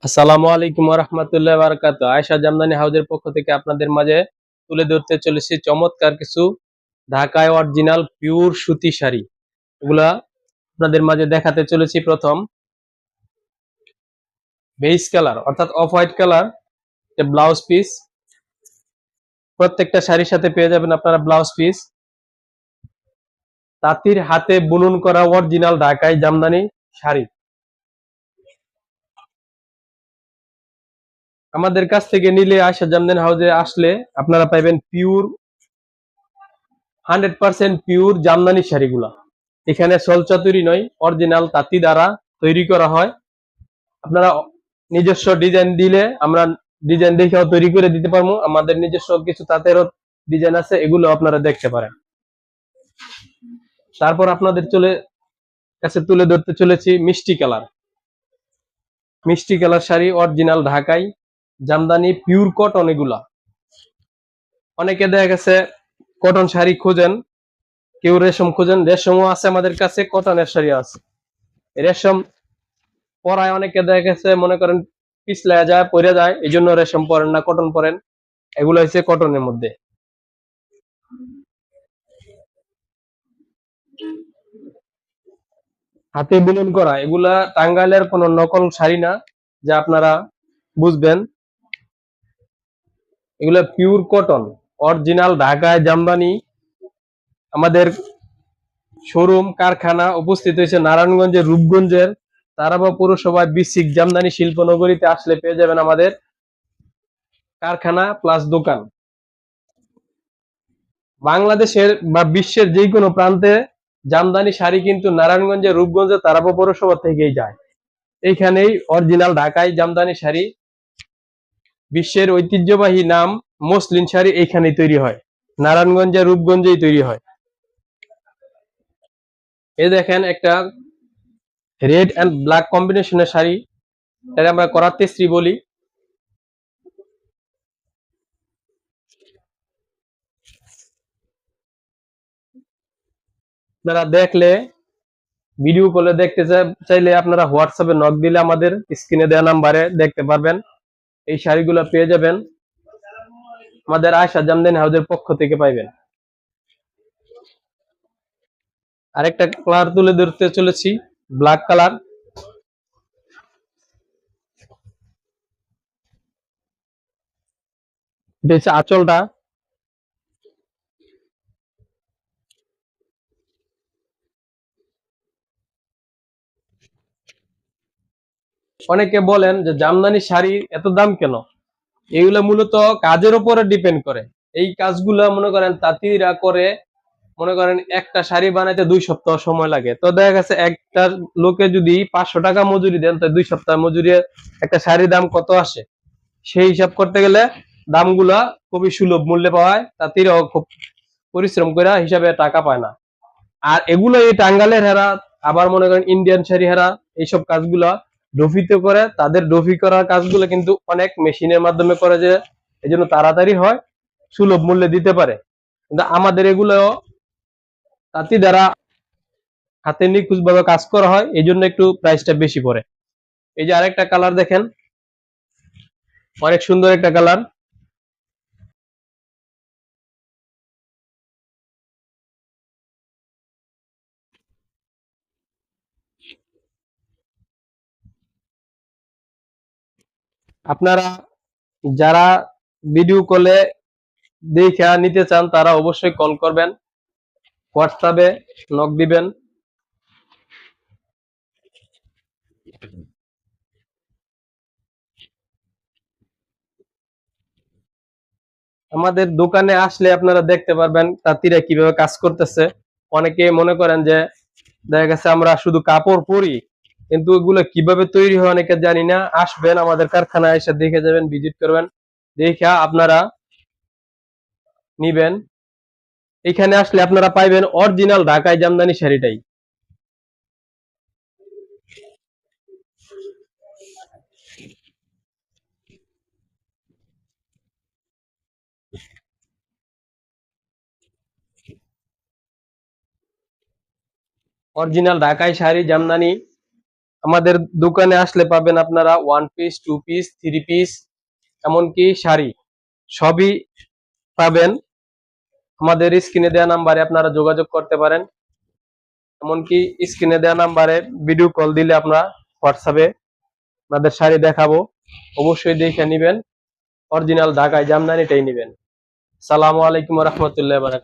আসসালামু আলাইকুম ওয়া রাহমাতুল্লাহি ওয়া বারাকাতুহু। আয়েশা জামদানি হাউজের পক্ষ থেকে আপনাদের মাঝে তুলে ধরতে চলেছি চমৎকার কিছু ঢাকায় অরিজিনাল পিওর সুতি শাড়ি। এগুলা আপনাদের মাঝে দেখাতে চলেছি। প্রথম বেজ কালার অর্থাৎ off white colour blouse piece. প্রত্যেকটা শাড়ির সাথে পেয়ে যাবেন আপনারা ব্লাউজ পিস। তাঁতির হাতে বুনন করা অরিজিনাল ঢাকায় জামদানি শাড়ি। আমাদের কাছ থেকে নিলে আয়েশা জামদানি হাউজে আসলে আপনারা পাইবেন পিওর 100% পিওর জামদানি শাড়িগুলা। এখানে সলচাতুরি নয়, অরিজিনাল তাঁতি দ্বারা তৈরি করা হয়। আপনারা নিজস্ব ডিজাইন দিলে আমরা ডিজাইন দেখেও তৈরি করে দিতে পারবো। আমাদের নিজস্ব কিছু তাঁতেরও ডিজাইন আছে, এগুলো আপনারা দেখতে পারেন। তারপর আপনাদের কাছে তুলে ধরতে চলেছি মিষ্টি কালার। মিষ্টি কালার শাড়ি অরিজিনাল ঢাকাই জামদানি পিওর কটন। এগুলা অনেকে দেখা গেছে কটন শাড়ি খোঁজেন, কেউ রেশম খোঁজেন। রেশমও আছে আমাদের কাছে, কটনের শাড়ি আছে। রেশম পরায় অনেকে দেখা গেছে মনে করেন পিছলা যায়, পরে যায়, এই জন্য রেশম পরেন না, কটন পরেন। এগুলো হচ্ছে কটনের মধ্যে। হাতে বুনন করা এগুলা টাঙ্গাইলের কোনো নকল শাড়ি না, যা আপনারা বুঝবেন। এগুলা পিওর কটন অরিজিনাল ঢাকায় জামদানি। আমাদের শোরুম কারখানা উপস্থিত হয়েছে নারায়ণগঞ্জের রূপগঞ্জের তারাবা পৌরসভায় বিসিক জামদানি শিল্পনগরীতে। আসলে পেয়ে যাবেন আমাদের কারখানা প্লাস দোকান। বাংলাদেশের বা বিশ্বের যে কোনো প্রান্তে জামদানি শাড়ি কিন্তু নারায়ণগঞ্জের রূপগঞ্জে তারাপা পৌরসভা থেকেই যায়। এইখানেই অরিজিনাল ঢাকাই জামদানি শাড়ি, বিশ্বের ঐতিহ্যবাহী নাম মসলিন শাড়ি এইখানেই তৈরি হয়, নারায়ণগঞ্জের রূপগঞ্জেই তৈরি হয়। এই দেখেন একটা রেড অ্যান্ড ব্ল্যাক কম্বিনেশনের শাড়ি, এটা আমরা করাতে শ্রী বলি। আপনারা দেখলে ভিডিও কলে দেখতে চাইলে আপনারা হোয়াটসঅ্যাপে নক দিলে আমাদের স্ক্রিনে দেওয়া নাম্বারে দেখতে পারবেন। এই শাড়িগুলো পেয়ে যাবেন আমাদের আয়েশা জামদানি হাউজের পক্ষ থেকে পাইবেন। আরেকটা কালার তুলে ধরতে চলেছি, ব্ল্যাক কালার। এটা হচ্ছে আঁচলটা। অনেকে বলেন যে জামদানি শাড়ি এত দাম কেন? এগুলো মূলত কাজের উপরে ডিপেন্ড করে। এই কাজগুলো মনে করেন তাঁতিরা করে, মনে করেন একটা শাড়ি বানাইতে 2 সপ্তাহ সময় লাগে। তো দেখা গেছে একটা লোকে যদি 500 টাকা মজুরি দেন, তো 2 সপ্তাহ মজুরি একটা শাড়ির দাম কত আসে, সেই হিসাব করতে গেলে দামগুলা খুবই সুলভ মূল্যে পাওয়া হয়। তাঁতিরাও খুব পরিশ্রম করে হিসাবে টাকা পায় না। আর এগুলো এই টাঙ্গালের হেরা, আবার মনে করেন ইন্ডিয়ান শাড়ি হেরা, এইসব কাজগুলা ডফিতে করে। তাদের ডফি করার কাজগুলো কিন্তু অনেক মেশিনের মাধ্যমে করে, যে এই জন্য তাড়াতাড়ি হয়, সুলভ মূল্যে দিতে পারে। কিন্তু আমাদের এগুলো তাঁতি দ্বারা হাতে নিখুঁত ভাবে কাজ করা হয়, এই জন্য একটু প্রাইসটা বেশি পড়ে। এই যে আরেকটা কালার দেখেন, অনেক সুন্দর একটা কালার। আপনারা যারা ভিডিও কলে দেখে নিতে চান, তারা অবশ্যই কল করবেন, হোয়াটসঅ্যাপে নক দিবেন। আমাদের দোকানে আসলে আপনারা দেখতে পারবেন তাঁতিরা কিভাবে কাজ করতেছে। অনেকে মনে করেন যে দেখা গেছে আমরা শুধু কাপড় পরি, কিন্তু এগুলো কিভাবে তৈরি হয় অনেকে জানি না। আসবেন আমাদের কারখানায়, এসে দেখে যাবেন, ভিজিট করবেন, দেখে আপনারা নিবেন। এখানে আসলে আপনারা পাইবেন অরিজিনাল ঢাকাই জামদানি শাড়িটাই। অরিজিনাল ঢাকাই শাড়ি জামদানি আমাদের দোকানে আসলে পাবেন আপনারা 1 পিস, 2 পিস, 3 পিস, এমনকি শাড়ি সবই পাবেন। আমাদের স্ক্রিনে দেওয়া নাম্বারে আপনারা যোগাযোগ করতে পারেন। এমনকি স্ক্রিনে দেওয়া নাম্বারে ভিডিও কল দিলে আমরা হোয়াটসঅ্যাপে আপনাদের শাড়ি দেখাবো, অবশ্যই দেখে নিবেন। অরিজিনাল ঢাকায় জামদানিটাই নিবেন। সালামু আলাইকুম রহমতুল্লাহ।